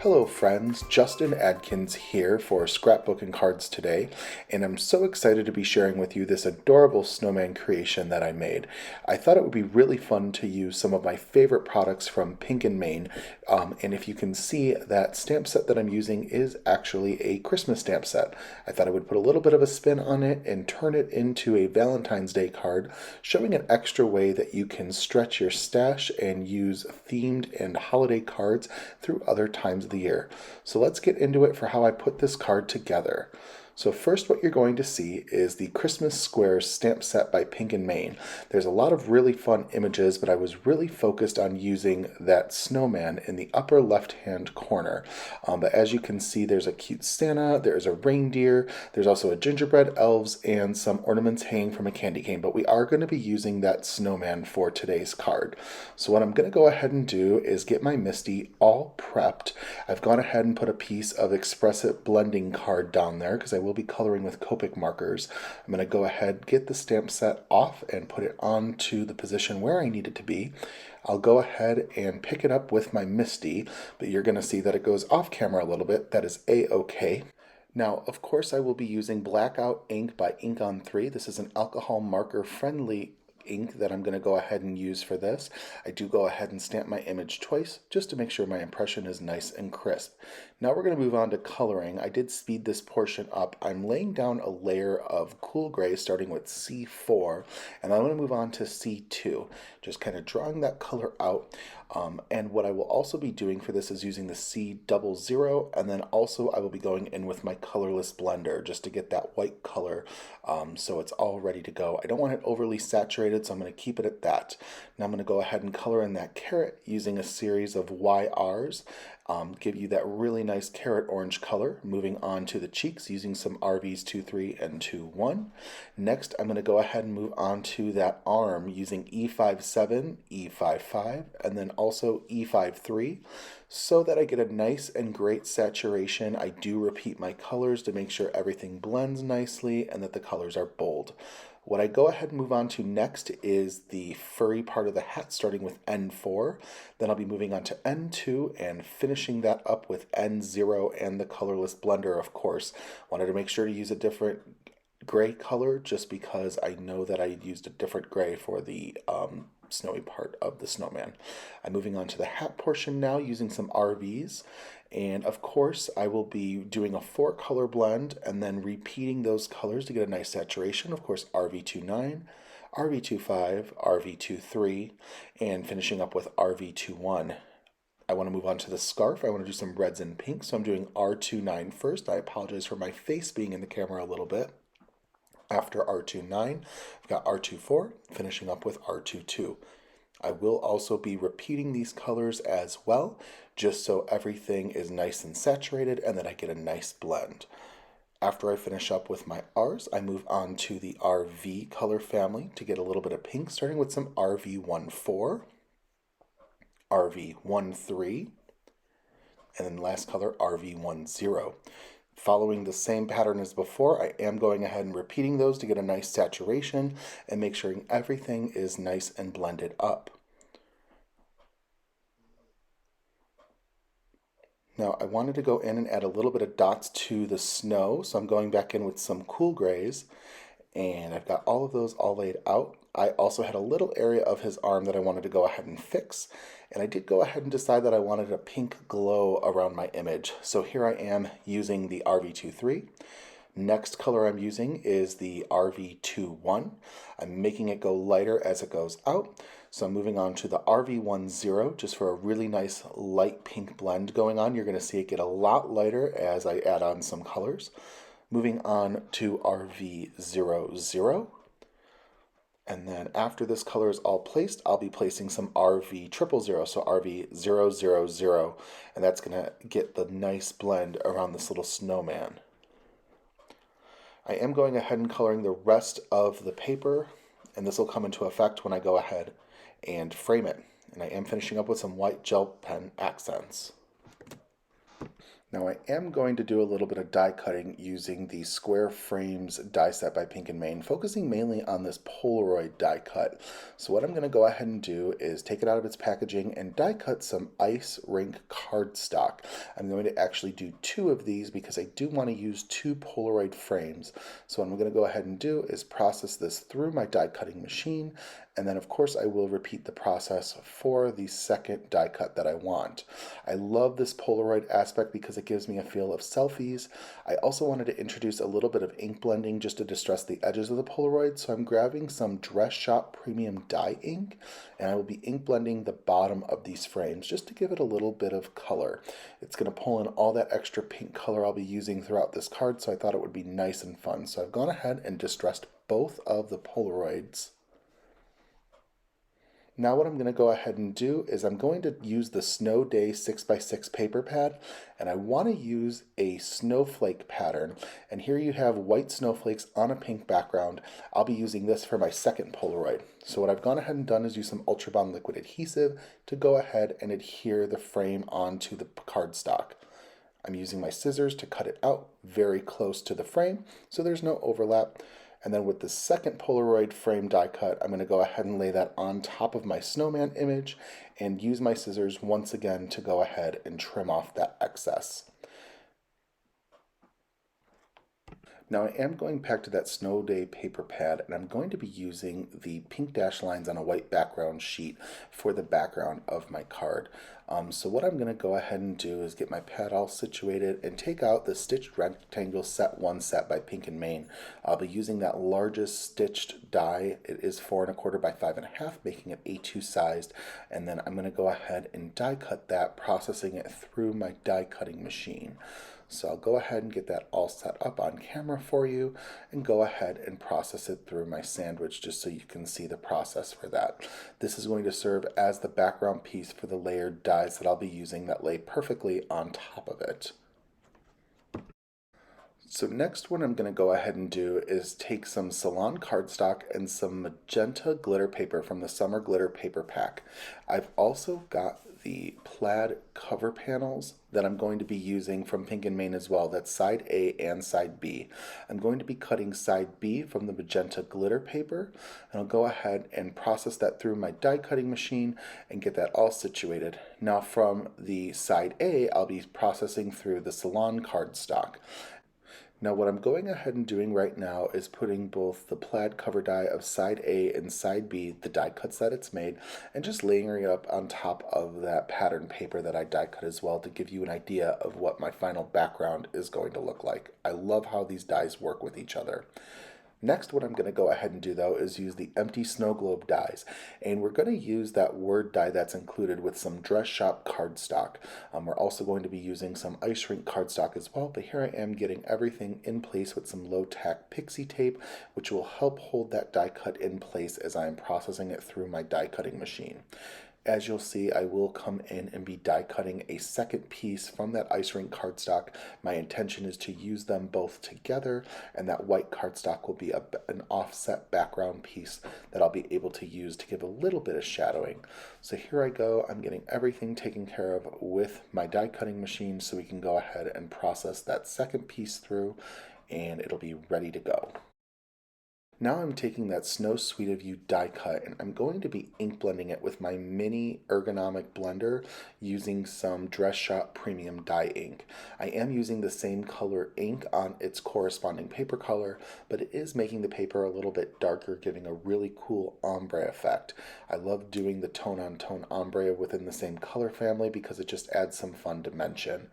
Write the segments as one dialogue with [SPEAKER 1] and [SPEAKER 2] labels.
[SPEAKER 1] Hello friends, Justin Adkins here for Scrapbooking Cards today, and I'm so excited to be sharing with you this adorable snowman creation that I made. I thought it would be really fun to use some of my favorite products from Pink and Maine, and if you can see, that stamp set that I'm using is actually a Christmas stamp set. I thought I would put a little bit of a spin on it and turn it into a Valentine's Day card, showing an extra way that you can stretch your stash and use themed and holiday cards through other times of the year. So let's get into it for how I put this card together. So first what you're going to see is the Christmas Squares stamp set by Pink and Maine. There's a lot of really fun images, but I was really focused on using that snowman in the upper left-hand corner. But as you can see, there's a cute Santa, there's a reindeer, there's also a gingerbread elves, and some ornaments hanging from a candy cane. But we are going to be using that snowman for today's card. So what I'm going to go ahead and do is get my Misty all prepped. I've gone ahead and put a piece of Express It blending card down there because I will be coloring with Copic markers. I'm going to go ahead, get the stamp set off and put it onto the position where I need it to be. I'll go ahead and pick it up with my Misty, but you're going to see that it goes off camera a little bit. That is A-okay. Now, of course, I will be using Blackout ink by Ink on 3. This is an alcohol marker friendly ink that I'm going to go ahead and use for this. I do go ahead and stamp my image twice just to make sure my impression is nice and crisp. Now we're going to move on to coloring. I did speed this portion up. I'm laying down a layer of cool gray starting with C4, and I'm going to move on to C2, just kind of drawing that color out. And what I will also be doing for this is using the C00, and then also I will be going in with my colorless blender just to get that white color so it's all ready to go. I don't want it overly saturated, so I'm going to keep it at that. Now I'm going to go ahead and color in that carrot using a series of YRs. Give you that really nice carrot orange color. Moving on to the cheeks using some RVs 2-3 and 2-1. Next, I'm going to go ahead and move on to that arm using E57, E55, and then also E53 so that I get a nice and great saturation. I do repeat my colors to make sure everything blends nicely and that the colors are bold. What I go ahead and move on to next is the furry part of the hat starting with N4. Then I'll be moving on to N2 and finishing that up with N0 and the colorless blender, of course. Wanted to make sure to use a different gray color just because I know that I used a different gray for the snowy part of the snowman. I'm moving on to the hat portion now using some RVs. And of course, I will be doing a 4-color blend and then repeating those colors to get a nice saturation. Of course, RV29, RV25, RV23, and finishing up with RV21. I want to move on to the scarf. I want to do some reds and pinks, so I'm doing R29 first. I apologize for my face being in the camera a little bit. After R29, I've got R24, finishing up with R22. I will also be repeating these colors as well, just so everything is nice and saturated and that I get a nice blend. After I finish up with my R's, I move on to the RV color family to get a little bit of pink, starting with some RV14, RV13, and then last color RV10. Following the same pattern as before, I am going ahead and repeating those to get a nice saturation and make sure everything is nice and blended up. Now I wanted to go in and add a little bit of dots to the snow, so I'm going back in with some cool grays, and I've got all of those all laid out. I also had a little area of his arm that I wanted to go ahead and fix, and I did go ahead and decide that I wanted a pink glow around my image. So here I am using the RV23. Next color I'm using is the RV21. I'm making it go lighter as it goes out. So I'm moving on to the RV10 just for a really nice light pink blend going on. You're going to see it get a lot lighter as I add on some colors. Moving on to RV00. And then after this color is all placed, I'll be placing some RV000, so RV000, and that's going to get the nice blend around this little snowman. I am going ahead and coloring the rest of the paper, and this will come into effect when I go ahead and frame it. And I am finishing up with some white gel pen accents. Now I am going to do a little bit of die cutting using the Square Frames die set by Pink and Main, focusing mainly on this Polaroid die cut. So what I'm going to go ahead and do is take it out of its packaging and die cut some ice rink cardstock. I'm going to actually do two of these because I do want to use two Polaroid frames. So what I'm going to go ahead and do is process this through my die cutting machine, and then of course I will repeat the process for the second die cut that I want. I love this Polaroid aspect because it gives me a feel of selfies. I also wanted to introduce a little bit of ink blending just to distress the edges of the Polaroid, so I'm grabbing some Dress Shop Premium Dye ink, and I will be ink blending the bottom of these frames just to give it a little bit of color. It's going to pull in all that extra pink color I'll be using throughout this card, so I thought it would be nice and fun. So I've gone ahead and distressed both of the Polaroids. Now what I'm going to go ahead and do is I'm going to use the Snow Day 6x6 paper pad, and I want to use a snowflake pattern. And here you have white snowflakes on a pink background. I'll be using this for my second Polaroid. So what I've gone ahead and done is use some Ultra Bond liquid adhesive to go ahead and adhere the frame onto the cardstock. I'm using my scissors to cut it out very close to the frame so there's no overlap. And then with the second Polaroid frame die cut, I'm going to go ahead and lay that on top of my snowman image and use my scissors once again to go ahead and trim off that excess. Now I am going back to that Snow Day paper pad, and I'm going to be using the pink dash lines on a white background sheet for the background of my card. So what I'm going to go ahead and do is get my pad all situated and take out the stitched rectangle set 1 set by Pink and Main. I'll be using that largest stitched die. It is 4 1/4 by 5 1/2, making it A2 sized, and then I'm going to go ahead and die cut that, processing it through my die cutting machine. So I'll go ahead and get that all set up on camera for you and go ahead and process it through my sandwich just so you can see the process for that. This is going to serve as the background piece for the layered dies that I'll be using that lay perfectly on top of it. So next what I'm going to go ahead and do is take some Salon cardstock and some magenta glitter paper from the Summer Glitter Paper Pack. I've also got the plaid cover panels that I'm going to be using from Pink and Main as well. That's side A and side B. I'm going to be cutting side B from the magenta glitter paper, and I'll go ahead and process that through my die cutting machine and get that all situated. Now from the side A, I'll be processing through the Salon cardstock. Now what I'm going ahead and doing right now is putting both the plaid cover die of side A and side B, the die cuts that it's made, and just layering it up on top of that pattern paper that I die cut as well to give you an idea of what my final background is going to look like. I love how these dies work with each other. Next, what I'm going to go ahead and do though is use the empty snow globe dies, and we're going to use that word die that's included with some Dress Shop cardstock. We're also going to be using some ice rink cardstock as well, but here I am getting everything in place with some low tack pixie tape, which will help hold that die cut in place as I am processing it through my die cutting machine. As you'll see, I will come in and be die cutting a second piece from that ice rink cardstock. My intention is to use them both together, and that white cardstock will be an offset background piece that I'll be able to use to give a little bit of shadowing. So here I go. I'm getting everything taken care of with my die cutting machine so we can go ahead and process that second piece through, and it'll be ready to go. Now I'm taking that Snow Sweet of You die cut and I'm going to be ink blending it with my mini ergonomic blender using some Dress Shop Premium Dye ink. I am using the same color ink on its corresponding paper color, but it is making the paper a little bit darker, giving a really cool ombre effect. I love doing the tone-on-tone ombre within the same color family because it just adds some fun dimension.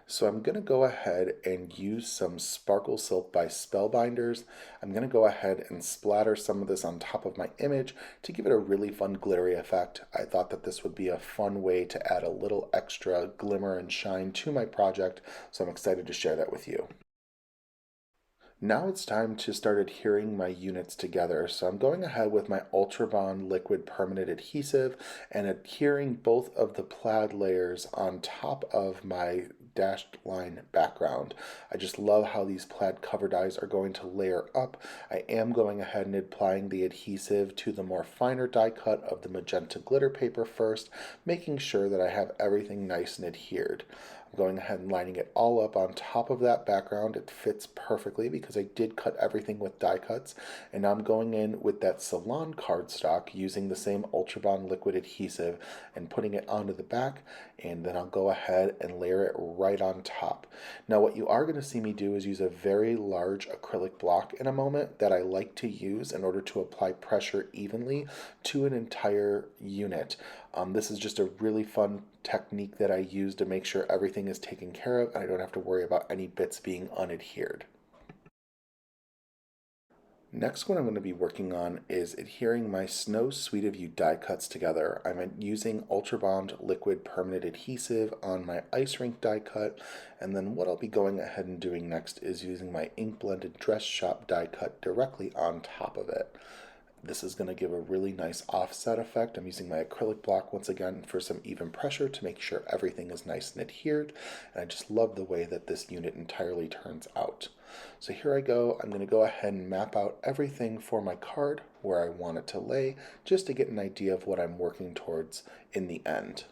[SPEAKER 1] So I'm going to go ahead and use some Sparkle Silk by Spellbinders. I'm going to go ahead and splatter some of this on top of my image to give it a really fun glittery effect. I thought that this would be a fun way to add a little extra glimmer and shine to my project, so I'm excited to share that with you. Now it's time to start adhering my units together. So I'm going ahead with my Ultra Bond liquid permanent adhesive and adhering both of the plaid layers on top of my dashed line background. I just love how these plaid cover dies are going to layer up. I am going ahead and applying the adhesive to the more finer die cut of the magenta glitter paper first, making sure that I have everything nice and adhered. I'm going ahead and lining it all up on top of that background. It fits perfectly because I did cut everything with die cuts. And now I'm going in with that Salon cardstock using the same Ultra Bond liquid adhesive and putting it onto the back, and then I'll go ahead and layer it right on top. Now what you are going to see me do is use a very large acrylic block in a moment that I like to use in order to apply pressure evenly to an entire unit. This is just a really fun technique that I use to make sure everything is taken care of and I don't have to worry about any bits being unadhered. Next, what I'm going to be working on is adhering my Snow Sweet of You die cuts together. I'm using Ultra Bond liquid permanent adhesive on my ice rink die cut, and then what I'll be going ahead and doing next is using my ink blended dress shop die cut directly on top of it. This is going to give a really nice offset effect. I'm using my acrylic block once again for some even pressure to make sure everything is nice and adhered. And I just love the way that this unit entirely turns out. So here I go. I'm going to go ahead and map out everything for my card where I want it to lay, just to get an idea of what I'm working towards in the end.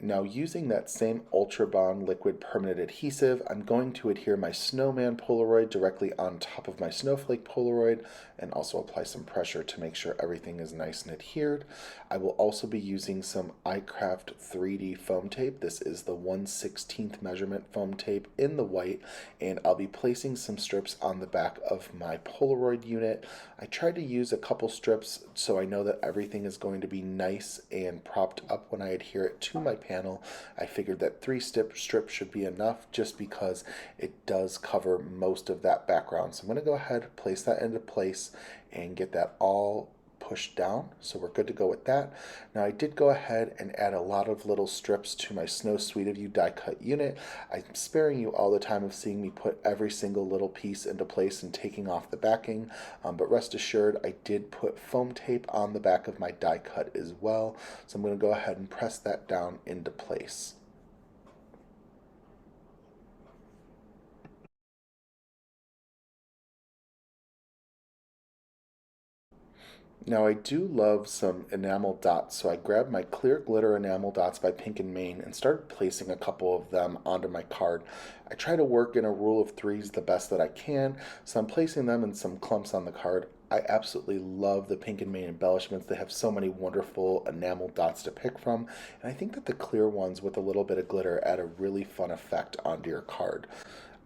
[SPEAKER 1] Now, using that same Ultra Bond liquid permanent adhesive, I'm going to adhere my snowman Polaroid directly on top of my snowflake Polaroid and also apply some pressure to make sure everything is nice and adhered. I will also be using some iCraft 3D foam tape. This is the 1/16th measurement foam tape in the white, and I'll be placing some strips on the back of my Polaroid unit. I tried to use a couple strips so I know that everything is going to be nice and propped up when I adhere it to my panel. I figured that 3 strips should be enough just because it does cover most of that background. So I'm going to go ahead, place that into place, and get that all pushed down. So we're good to go with that. Now I did go ahead and add a lot of little strips to my Snow Sweet of You die cut unit. I'm sparing you all the time of seeing me put every single little piece into place and taking off the backing, but rest assured I did put foam tape on the back of my die cut as well. So I'm going to go ahead and press that down into place. Now I do love some enamel dots, so I grabbed my clear glitter enamel dots by Pink and Main and started placing a couple of them onto my card. I try to work in a rule of threes the best that I can, so I'm placing them in some clumps on the card. I absolutely love the Pink and Main embellishments. They have so many wonderful enamel dots to pick from, and I think that the clear ones with a little bit of glitter add a really fun effect onto your card.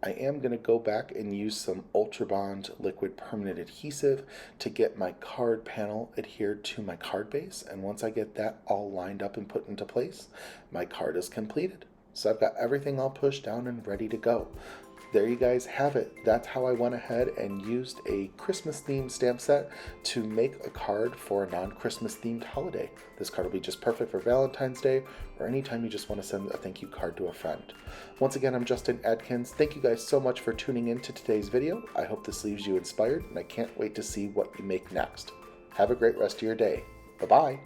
[SPEAKER 1] I am going to go back and use some Ultra Bond liquid permanent adhesive to get my card panel adhered to my card base, and once I get that all lined up and put into place, my card is completed. So I've got everything all pushed down and ready to go. There you guys have it. That's how I went ahead and used a Christmas themed stamp set to make a card for a non-Christmas themed holiday. This card will be just perfect for Valentine's Day or anytime you just want to send a thank you card to a friend. Once again, I'm Justin Adkins. Thank you guys so much for tuning in to today's video. I hope this leaves you inspired, and I can't wait to see what you make next. Have a great rest of your day. Bye-bye.